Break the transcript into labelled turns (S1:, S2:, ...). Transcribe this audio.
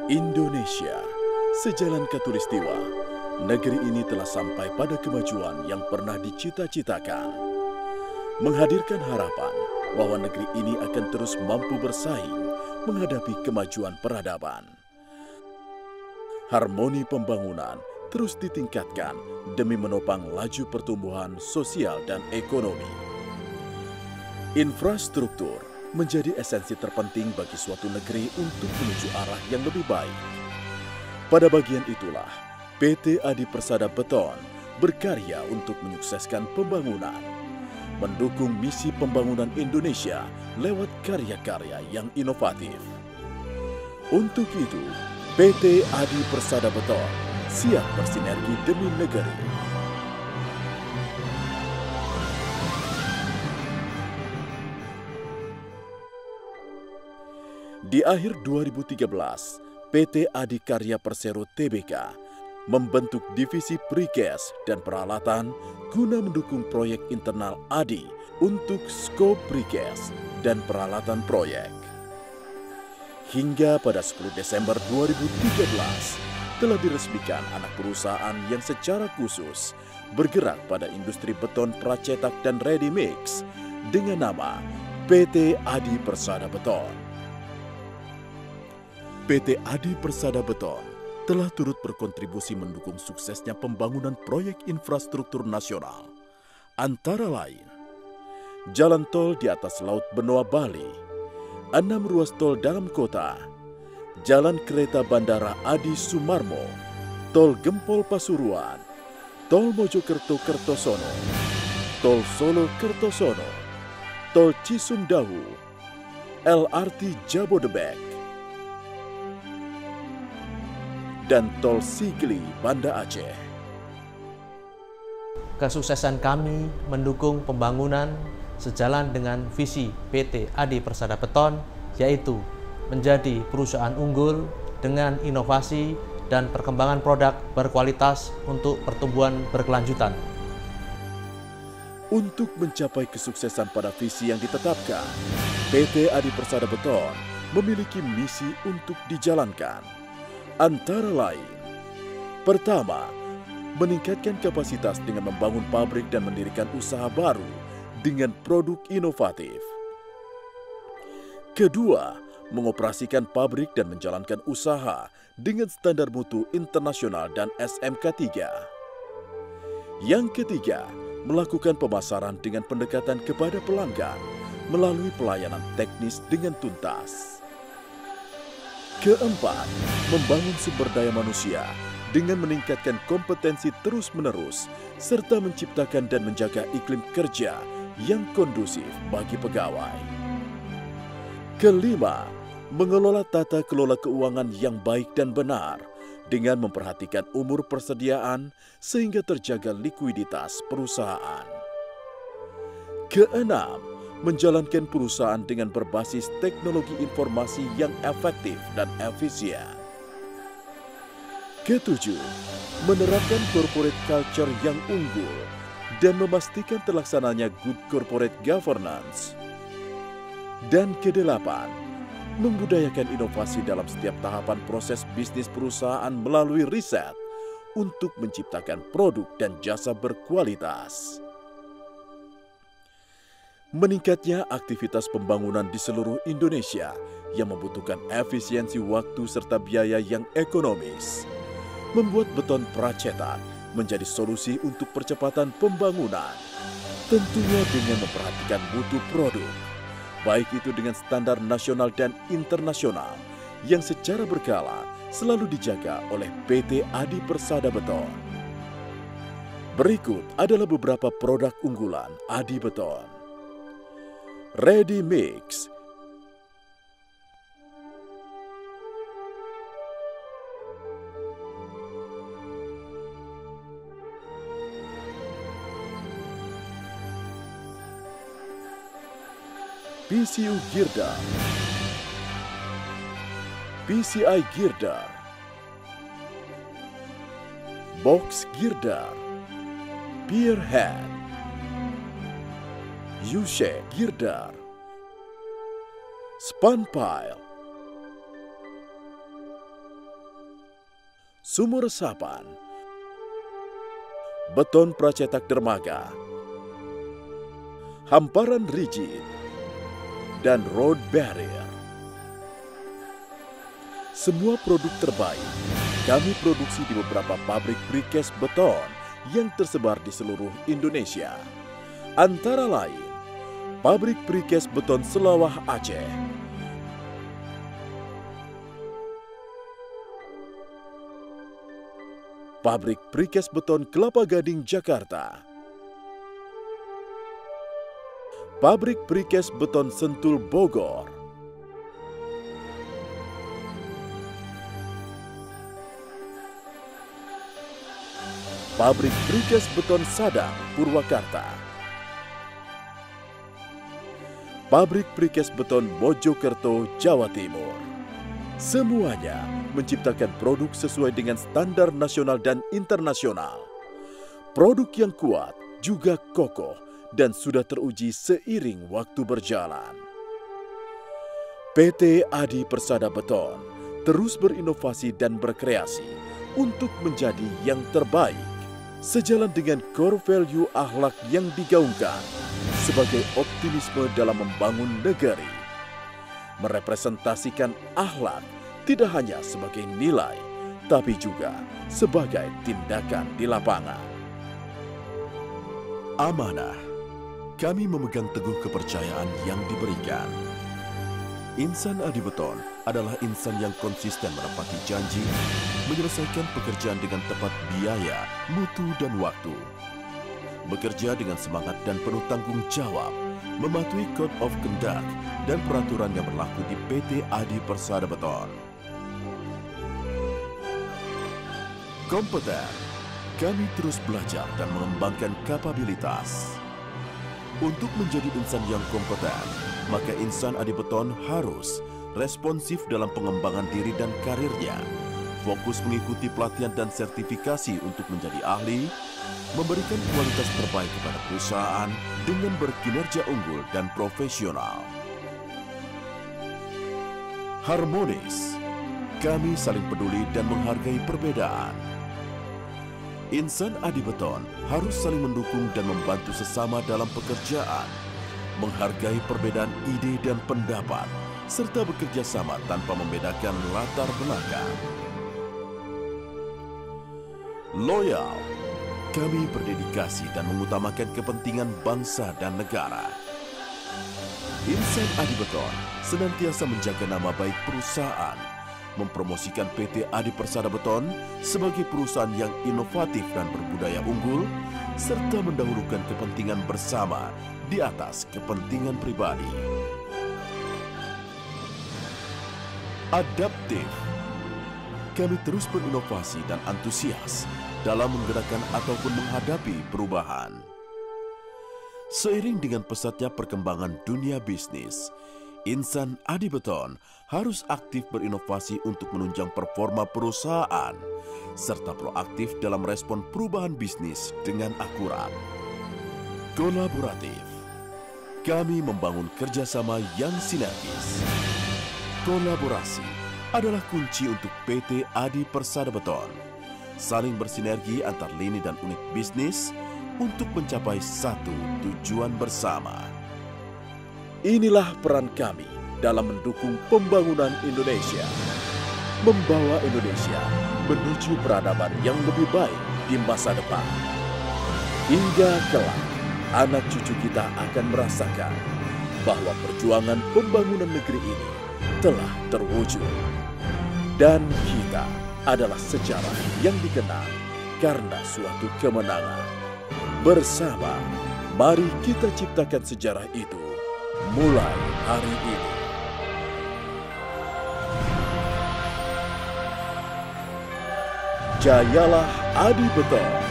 S1: Indonesia, sejalan khatulistiwa, negeri ini telah sampai pada kemajuan yang pernah dicita-citakan. Menghadirkan harapan bahwa negeri ini akan terus mampu bersaing menghadapi kemajuan peradaban. Harmoni pembangunan terus ditingkatkan demi menopang laju pertumbuhan sosial dan ekonomi. Infrastruktur menjadi esensi terpenting bagi suatu negeri untuk menuju arah yang lebih baik. Pada bagian itulah, PT Adi Persada Beton berkarya untuk menyukseskan pembangunan, mendukung misi pembangunan Indonesia lewat karya-karya yang inovatif. Untuk itu, PT Adi Persada Beton siap bersinergi demi negeri. Di akhir 2013, PT Adikarya Persero Tbk membentuk divisi Precast dan peralatan guna mendukung proyek internal Adi untuk skop Precast dan peralatan proyek. Hingga pada 10 Desember 2013, telah diresmikan anak perusahaan yang secara khusus bergerak pada industri beton pracetak dan ready mix dengan nama PT Adi Persada Beton. PT Adi Persada Beton telah turut berkontribusi mendukung suksesnya pembangunan proyek infrastruktur nasional, antara lain jalan tol di atas Laut Benoa Bali, 6 ruas tol dalam kota, jalan kereta bandara Adi Sumarmo, tol Gempol Pasuruan, tol Mojokerto Kertosono, tol Solo Kertosono, tol Cisumdawu, LRT Jabodebek, dan tol Sigli Banda Aceh.
S2: Kesuksesan kami mendukung pembangunan sejalan dengan visi PT Adi Persada Beton, yaitu menjadi perusahaan unggul dengan inovasi dan perkembangan produk berkualitas untuk pertumbuhan berkelanjutan.
S1: Untuk mencapai kesuksesan pada visi yang ditetapkan, PT Adi Persada Beton memiliki misi untuk dijalankan. Antara lain, pertama, meningkatkan kapasitas dengan membangun pabrik dan mendirikan usaha baru dengan produk inovatif. Kedua, mengoperasikan pabrik dan menjalankan usaha dengan standar mutu internasional dan SMK 3. Yang ketiga, melakukan pemasaran dengan pendekatan kepada pelanggan melalui pelayanan teknis dengan tuntas. Keempat, membangun sumber daya manusia dengan meningkatkan kompetensi terus-menerus serta menciptakan dan menjaga iklim kerja yang kondusif bagi pegawai. Kelima, mengelola tata kelola keuangan yang baik dan benar dengan memperhatikan umur persediaan sehingga terjaga likuiditas perusahaan. Keenam, menjalankan perusahaan dengan berbasis teknologi informasi yang efektif dan efisien. Ketujuh, menerapkan corporate culture yang unggul dan memastikan terlaksananya good corporate governance. Dan kedelapan, membudayakan inovasi dalam setiap tahapan proses bisnis perusahaan melalui riset untuk menciptakan produk dan jasa berkualitas. Meningkatnya aktivitas pembangunan di seluruh Indonesia yang membutuhkan efisiensi waktu serta biaya yang ekonomis, membuat beton pracetak menjadi solusi untuk percepatan pembangunan, tentunya dengan memperhatikan mutu produk, baik itu dengan standar nasional dan internasional yang secara berkala selalu dijaga oleh PT Adi Persada Beton. Berikut adalah beberapa produk unggulan Adi Beton. Ready Mix, PCU Girder, PCI Girder, Box Girder, Pierhead, U-shape girder, span pile, sumur resapan, beton pracetak dermaga, hamparan rigid, dan road barrier. Semua produk terbaik kami produksi di beberapa pabrik precast beton yang tersebar di seluruh Indonesia. Antara lain, pabrik precast beton Selawah Aceh, pabrik precast beton Kelapa Gading Jakarta, pabrik precast beton Sentul Bogor, pabrik precast beton Sadang Purwakarta, pabrik precast beton Mojokerto, Jawa Timur. Semuanya menciptakan produk sesuai dengan standar nasional dan internasional. Produk yang kuat juga kokoh dan sudah teruji seiring waktu berjalan. PT Adi Persada Beton terus berinovasi dan berkreasi untuk menjadi yang terbaik, sejalan dengan core value akhlak yang digaungkan sebagai optimisme dalam membangun negeri. Merepresentasikan akhlak tidak hanya sebagai nilai, tapi juga sebagai tindakan di lapangan. Amanah, kami memegang teguh kepercayaan yang diberikan. Insan Adi Beton adalah insan yang konsisten menepati janji, menyelesaikan pekerjaan dengan tepat biaya, mutu, dan waktu. Bekerja dengan semangat dan penuh tanggung jawab, mematuhi Code of Conduct dan peraturan yang berlaku di PT Adi Persada Beton. Kompeten, kami terus belajar dan mengembangkan kapabilitas. Untuk menjadi insan yang kompeten, maka insan Adi Beton harus responsif dalam pengembangan diri dan karirnya, fokus mengikuti pelatihan dan sertifikasi untuk menjadi ahli, memberikan kualitas terbaik kepada perusahaan dengan berkinerja unggul dan profesional. Harmonis, kami saling peduli dan menghargai perbedaan. Insan Adi Beton harus saling mendukung dan membantu sesama dalam pekerjaan, menghargai perbedaan ide dan pendapat, serta bekerja sama tanpa membedakan latar belakang. Loyal, kami berdedikasi dan mengutamakan kepentingan bangsa dan negara. Insan Adi Beton senantiasa menjaga nama baik perusahaan, mempromosikan PT Adi Persada Beton sebagai perusahaan yang inovatif dan berbudaya unggul, serta mendahulukan kepentingan bersama di atas kepentingan pribadi. Adaptif, kami terus berinovasi dan antusias dalam menggerakkan ataupun menghadapi perubahan. Seiring dengan pesatnya perkembangan dunia bisnis, insan Adi Beton harus aktif berinovasi untuk menunjang performa perusahaan, serta proaktif dalam respon perubahan bisnis dengan akurat. Kolaboratif, kami membangun kerjasama yang sinergis. Kolaborasi adalah kunci untuk PT Adi Persada Beton. Saling bersinergi antar lini dan unit bisnis untuk mencapai satu tujuan bersama. Inilah peran kami dalam mendukung pembangunan Indonesia, membawa Indonesia menuju peradaban yang lebih baik di masa depan. Hingga kelak, anak cucu kita akan merasakan bahwa perjuangan pembangunan negeri ini telah terwujud. Dan kita adalah sejarah yang dikenang karena suatu kemenangan. Bersama, mari kita ciptakan sejarah itu mulai hari ini. Jayalah Adi Beton.